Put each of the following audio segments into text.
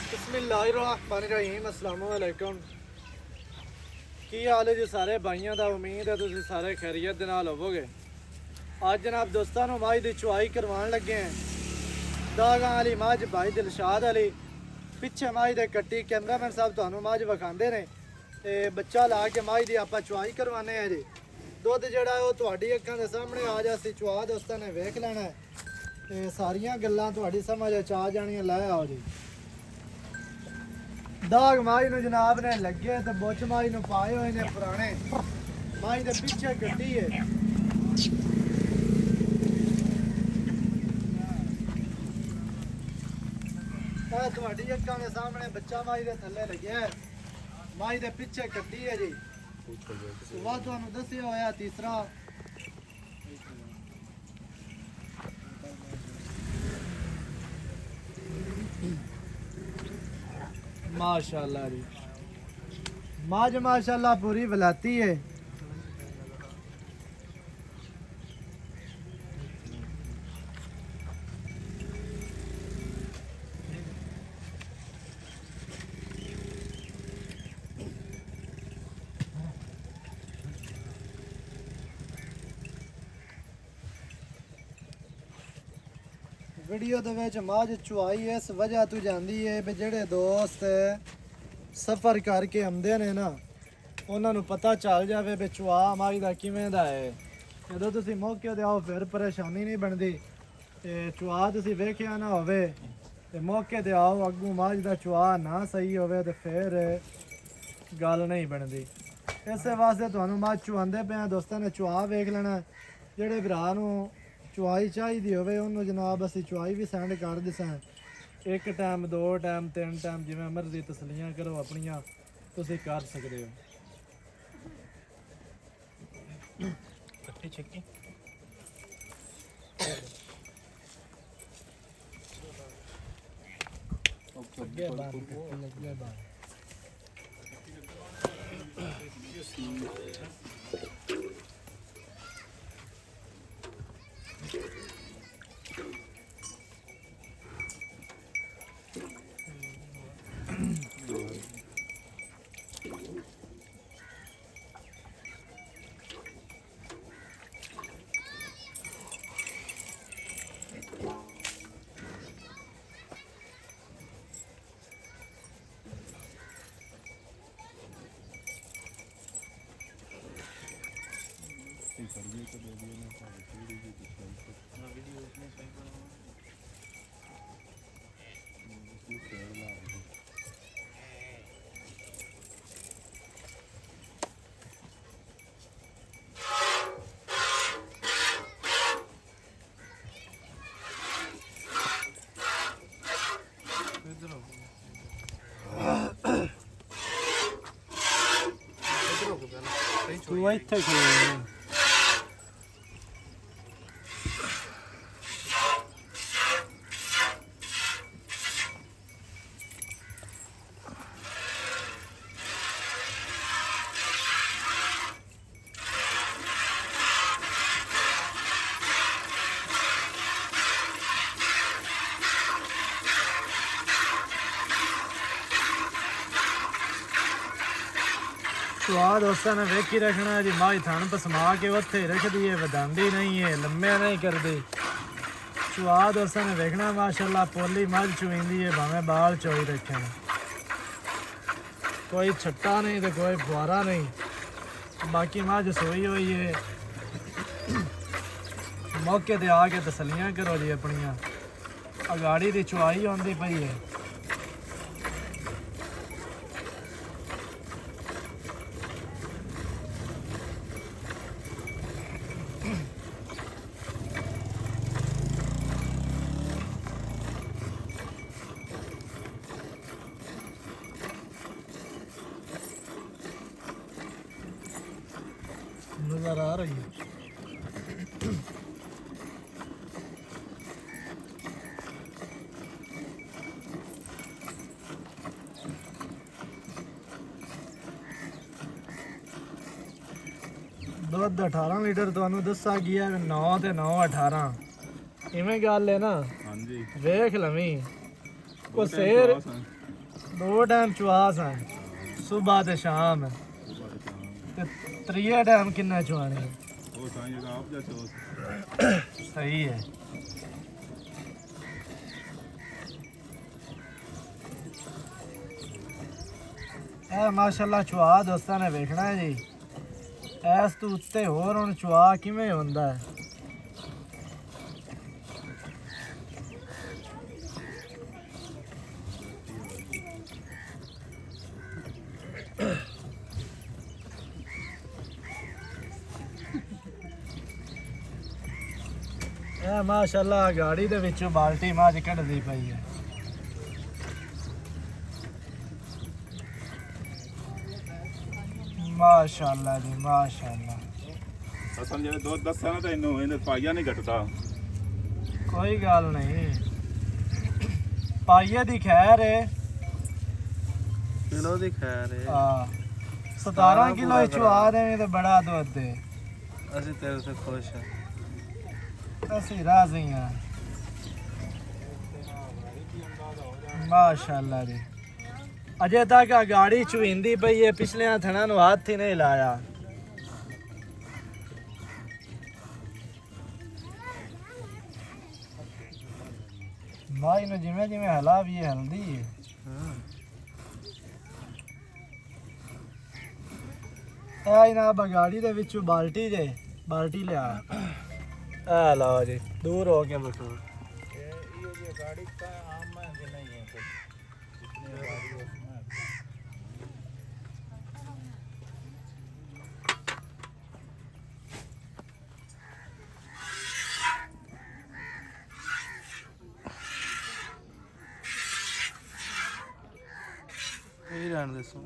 बिस्मिल्लाहिर्रहमानिर्रहीम अस्सलाम वालेकुम। की हाल है जी सारे भाइयों का। उम्मीद है तुम सारे खैरियत दे नाल होवोगे। आज जनाब दोस्तों मझ की चुआई करवान लगे हैं। दागां वाली मझ भाई दिलशाद अली पिछे मझ दे कट्टी कैमरामैन साहब तुहानू मझ विखांदे ने ते बच्चा ला के मझ की आपां चुआई करवाने हैं जी। दुध जिहड़ा है तुहाडी अक्खां दे सामने आज असीं चुआ दोस्तों ने वेख लेना है ते सारियां गल्लां तुहाडी समझ आ जाणियां। लै आओ जी। दाग माई नू जनाब ने लगे तो बुच माई नू पाए हुए ने पुराने माई दे पीछे गड्डी है। तुहाडी अक्खां दे सामने बच्चा माई दे थल्ले लग्या है। माई दे पीछे गड्डी है जी। सुबह तुहानू दस्सिया होया तीसरा माशाल्लाह जी। माज माशाल्लाह पूरी वलाती है। वीडियो दे विच माज चुआई इस वजह तो जाती है भी जेड़े दोस्त सफ़र करके आते ने ना उन्होंने पता चल जाए भी चुआ माज का किवें दा है। जो तुम मौके ते आओ फिर परेशानी नहीं बनती। चुआ तुम वेख्या ना होवे ते मौके ते आओ अगू माज का चुआ ना सही होवे तो फिर गल नहीं बनती। इस वास्ते तुहानू मझ चुआंदे पे दोस्तों ने चुआ वेख लेना। जेड़े भरा नू चुआई चाहिए होवे उन्होंने जनाब असी चुआई भी सेंड कर दिसां। एक टाइम दो टाइम तीन टाइम जिवें मर्जी तसलियां करो अपनियां तुसीं कर सकते हो। अगे बार तू इत्थे खड़ो। चुआ दोस्तों ने वेखी रखना जी। मझ थन पसमा के उत्थे रख दी है, वधांदी नहीं है, लम्बे नहीं करती। चुआ दोस्तों ने वेखना माशाल्लाह पोली मझ चुईंदी है भावें बाल चोई रखे। कोई छट्टा नहीं तो कोई फुआरा नहीं। बाकी मझ सोई हुई है। मौके ते आके तसलियां करो जी अपनियां। अगाड़ी दी चुआई आंदी पई है। नजर आ रही है। दुध 18 लीटर तुहानू दसा गया 9 ते 9 18 इवें गल है ना। वेख लवी को शेर दो टाइम चुआ सा सुबह ते शाम ते त्रिया टाइम किन्ना चुआने सही है। माशाल्लाह चुआ दोस्तां ने वेखना है जी इस तो उत्ते होर हुण चुआ किवें हुंदा है। माशाल्लाह गाड़ी दे विचों बाल्टी मझ कढदी पई है। माशाल्लाह जी माशाल्लाह। असल जे दुध दस्सां ना तैनूं इहने पाइया नहीं घटदा। कोई गल नहीं पाइये दी खैर है किलो दी खैर है। हां 17 किलो चुआ देवे ते बड़ा दुध दे। ਅਸੀਂ ਤੇਰੇ ਤੇ ਖੁਸ਼ ਹਾਂ। ਅਸੀਂ ਰਾਜ਼ੀ ਹਾਂ माशाल्लाह जी। अजे तक आ गाड़ी चुहिंदी पई है पिछले थणा नु हाथ ही नहीं लाया। भाई ने जिमें जिमें हला भी है हल्दी है। ना गाड़ी दे विचों बाल्टी जे बाल्टी लिया आ लो जी दूर हो के बसो। गाड़ी का आम नहीं है कितनी गाड़ी उसमें यही रहने दे सो।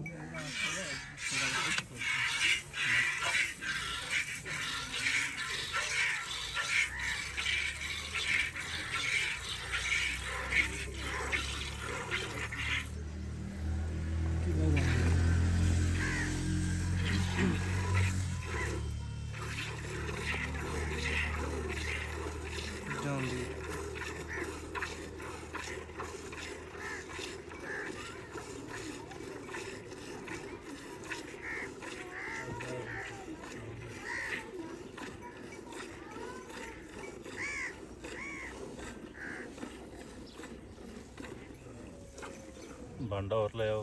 भांडा और ले आओ।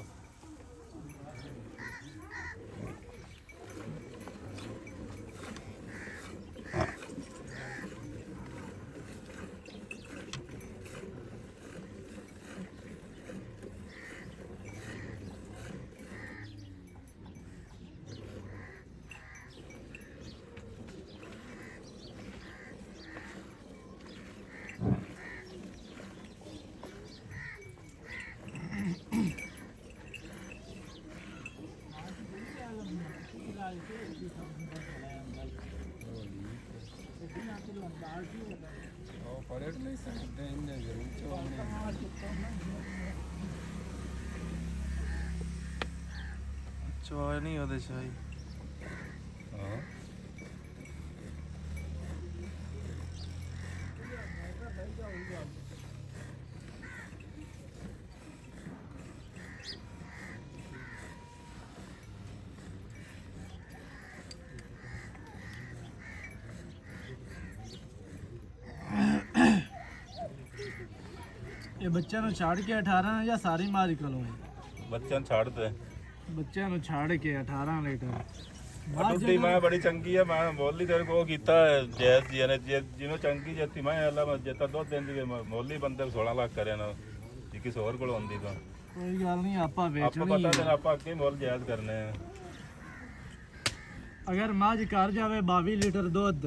चुआ नहीं होते शाही। ये बच्चों ਨੂੰ ਛੱਡ ਕੇ 18 ਜਾਂ ਸਾਰੀ ਮਾਰੀ ਕੋਲੋਂ ਬੱਚਿਆਂ ਨੂੰ ਛੱਡ ਦੇ। ਬੱਚਿਆਂ ਨੂੰ ਛੱਡ ਕੇ 18 ਲੀਟਰ ਟੁੱਟੀ ਮੈਂ ਬੜੀ ਚੰਗੀ ਆ ਮੈਂ ਮੋਲੀ ਤੇਰੇ ਕੋ ਕੀਤਾ ਜੈਸ ਜੀ ਨੇ ਜਿਹਨੂੰ ਚੰਗੀ ਜੱਤੀ ਮੈਂ ਅੱਲਾ ਜਿੱਤਾ ਦੁੱਧ ਦਿੰਦੀ ਮੋਲੀ ਬੰਦੇ 16 ਲੱਖ ਕਰਿਆ ਨਾ ਜੀ ਕਿਸੇ ਹੋਰ ਕੋਲ ਆਉਂਦੀ ਤਾਂ ਕੋਈ ਗੱਲ ਨਹੀਂ ਆਪਾਂ ਆਪਾਂ ਵੇਚਣੀ ਪਤਾ ਤੇ ਆਪਾਂ ਅੱਗੇ ਮੁੱਲ ਜਾਇਜ਼ ਕਰਨੇ ਆ। ਅਗਰ ਮੱਝ ਕਰ ਜਾਵੇ 22 ਲੀਟਰ ਦੁੱਧ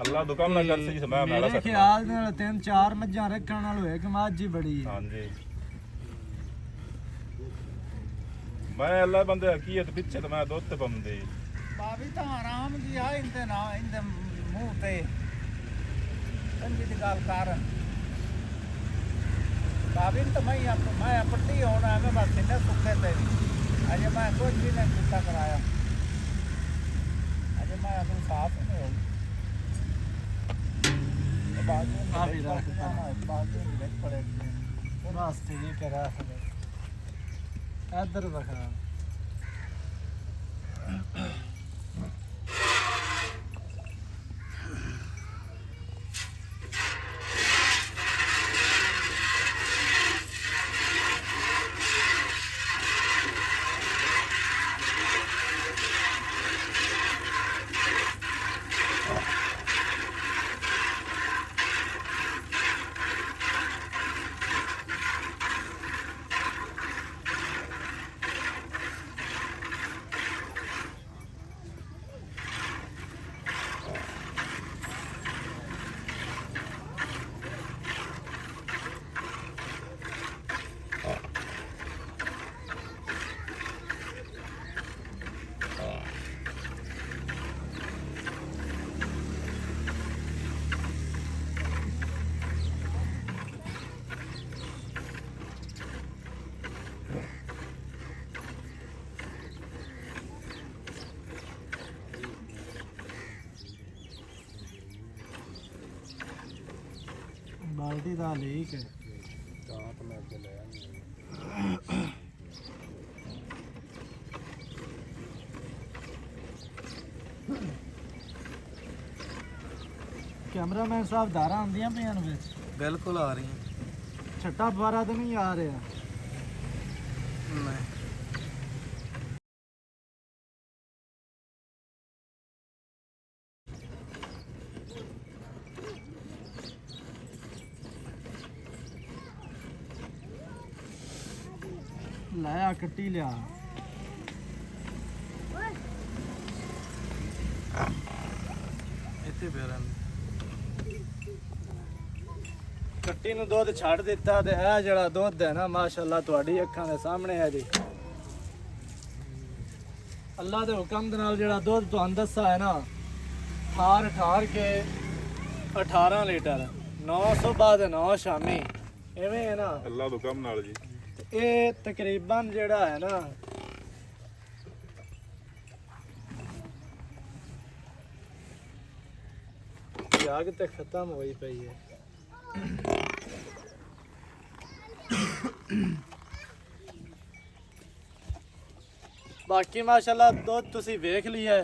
ਅੱਲਾ ਦੁਕਾਨ ਨਾ ਕਰ ਸਹੀ ਮੈਂ ਮੇਰਾ ਮੇਰੇ ਖਿਆਲ ਨਾਲ 3-4 ਮੱਝਾਂ ਰੱਖਣ ਨਾਲ ਹੋਏ ਕਿ ਮੱਝ ਹੀ ਬੜੀ ਹੈ। ਹਾਂਜੀ ਮੈਂ ਅੱਲਾ ਬੰਦੇ ਹਕੀਕਤ ਪਿੱਛੇ ਤੇ ਮੈਂ ਦੁੱਧ ਤੇ ਪੰਦੀ ਬਾਵੀ ਤਾਂ ਆਰਾਮ ਦੀ ਆ ਇੰਦੇ ਨਾ ਇੰਦੇ ਮੂੰਹ ਤੇ ਚੰਗੀ ਦੀ ਗੱਲ ਕਰ ਬਾਵੀ ਤਾਂ ਮੈਂ ਪੱਟੀ ਹੋਣਾ ਮੈਂ ਬਸ ਇੰਨੇ ਸੁੱਕੇ ਤੇ ਅਜੇ ਮੈਂ ਕੁਝ ਵੀ ਨਹੀਂ ਕੀਤਾ ਕਰਾਇਆ ਅਜੇ ਮੈਂ ਆਪਣੀ ਸਾਫ ਨਹੀਂ ਹੋਈ ਕਾਫੀ ਰੱਖਤਾ ਬਾਅਦ ਵਿੱਚ ਪੜੇ ਬਸ ਠੀਕ ਹੈ ਰੱਖ ਦੇ। ਇੱਧਰ ਵਿਖਾ। ਬਾਲਟੀ ਦਾ ਲੀਕ ਹੈ। ਕੈਮਰਾਮੈਨ ਸਾਹਿਬ ਧਾਰਾਂ ਆਉਂਦੀਆਂ ਪਈਆਂ ਨੇ ਵਿੱਚ। ਬਿਲਕੁਲ ਆ ਰਹੀਆਂ। ਛੱਟਾ ਫੁਆਰਾ ਤਾਂ ਨਹੀਂ ਆ ਰਿਹਾ। ਨਹੀਂ ਲਾਇਆ ਕੱਟੀ ਲਿਆ। ਇੱਥੇ ਪਿਆ ਰਹਿੰਦਾ। ਕੱਟੀ ਨੂੰ ਦੁੱਧ ਛੱਡ ਦਿੱਤਾ ਤੇ ਇਹ ਜਿਹੜਾ ਦੁੱਧ ਹੈ ਨਾ ਮਾਸ਼ਾਅੱਲਾ ਤੁਹਾਡੀ ਅੱਖਾਂ ਦੇ ਸਾਹਮਣੇ ਹੈ ਜੀ। ਅੱਲਾ ਦੇ ਹੁਕਮ ਦੇ ਨਾਲ ਜਿਹੜਾ ਦੁੱਧ ਤੁਹਾਨੂੰ ਦੱਸਾ ਹੈ ਨਾ ਠਾਰ ਕੇ 18 ਲੀਟਰ 9 ਸੁਬਹ ਤੇ 9 ਸ਼ਾਮੀ ਐਵੇਂ ਹੈ ਨਾ। ਅੱਲਾ ਦੇ ਹੁਕਮ ਨਾਲ ਜੀ। ਤੇ ਇਹ ਤਕਰੀਬਨ ਜਿਹੜਾ ਹੈ ਨਾ ਜਾਗ ਤੇ ਖਤਮ ਹੋਈ ਪਈ ਹੈ। ਬਾਕੀ ਮਾਸ਼ਾਅੱਲਾ ਦੁੱਧ ਤੁਸੀਂ ਵੇਖ ਲਿਆ,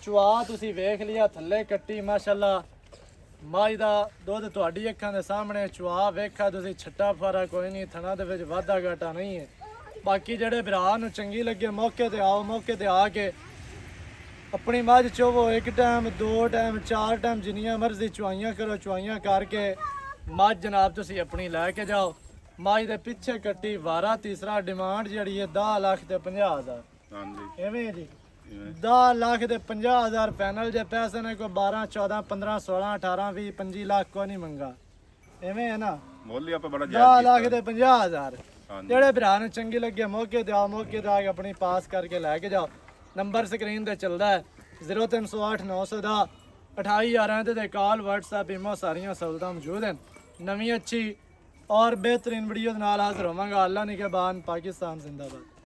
ਚੁਆ ਤੁਸੀਂ ਵੇਖ ਲਿਆ, ਥੱਲੇ ਕੱਟੀ ਮਾਸ਼ਾਅੱਲਾ ਮਾਈ ਦਾ ਦੁੱਧ ਤੁਹਾਡੀ ਅੱਖਾਂ ਦੇ ਸਾਹਮਣੇ। ਚੁਆ ਵੇਖਾ ਤੁਸੀਂ, ਛੱਟਾ ਫਾਰਾ ਕੋਈ ਨਹੀਂ, ਥਣਾ ਦੇ ਵਿੱਚ ਵਾਧਾ ਘਾਟਾ ਨਹੀਂ ਹੈ। ਬਾਕੀ ਜਿਹੜੇ ਭਰਾ ਨੂੰ ਚੰਗੀ ਲੱਗੇ ਮੌਕੇ ਤੇ ਆਓ, ਮੌਕੇ ਤੇ ਆ ਕੇ ਆਪਣੀ ਮੱਝ ਚੋਵੋ। ਇੱਕ ਟਾਈਮ 2 ਟਾਈਮ 4 ਟਾਈਮ ਜਿੰਨੀਆਂ ਮਰਜ਼ੀ ਚੁਆਈਆਂ ਕਰੋ, ਚੁਆਈਆਂ ਕਰਕੇ ਮੱਝ ਜਨਾਬ ਤੁਸੀਂ ਆਪਣੀ ਲੈ ਕੇ ਜਾਓ। ਮੱਝ ਦੇ ਪਿੱਛੇ ਕੱਟੀ ਵਾਰਾ ਤੀਸਰਾ ਡਿਮਾਂਡ ਜਿਹੜੀ ਹੈ 10 ਲੱਖ ਤੇ 50,000। ਹਾਂਜੀ ਐਵੇਂ ਜੀ 10 ਲੱਖ ਦੇ 50,000 ਪੈਨਲ ਜੇ ਪੈਸੇ ਨੇ ਕੋਈ 12 14 15 16 18 20 25 ਲੱਖ ਕੋਈ ਨਹੀਂ ਮੰਗਾ। ਐਵੇਂ ਹੈ ਨਾ। ਮੁੱਲ ਹੀ ਆਪਾਂ ਬੜਾ 10 ਲੱਖ ਦੇ 50,000। ਹਾਂਜੀ। ਜਿਹੜੇ ਭਰਾ ਨੂੰ ਚੰਗੀ ਲੱਗੇ ਮੌਕੇ ਤੇ ਆਓ, ਮੌਕੇ ਤੇ ਆ ਕੇ ਆਪਣੀ ਪਾਸ ਕਰਕੇ ਲੈ ਕੇ ਜਾਓ। ਨੰਬਰ ਸਕਰੀਨ ਤੇ ਚੱਲਦਾ ਹੈ 0308 900 ਦਾ 2811 ਤੇ ਕਾਲ WhatsApp ਇਮੋ ਸਾਰੀਆਂ ਸਹੂਲਤਾਂ ਮੌਜੂਦ ਹਨ। ਨਵੀਂ ਅੱਛੀ ਔਰ ਬਿਹਤਰੀਨ ਵੀਡੀਓ ਦੇ ਨਾਲ ਹਾਜ਼ਰ ਹੋਵਾਂਗਾ। ਅੱਲਾ ਨਿਗਹਿਬਾਨ। ਪਾਕਿਸਤਾਨ ਜ਼ਿੰਦਾਬਾਦ।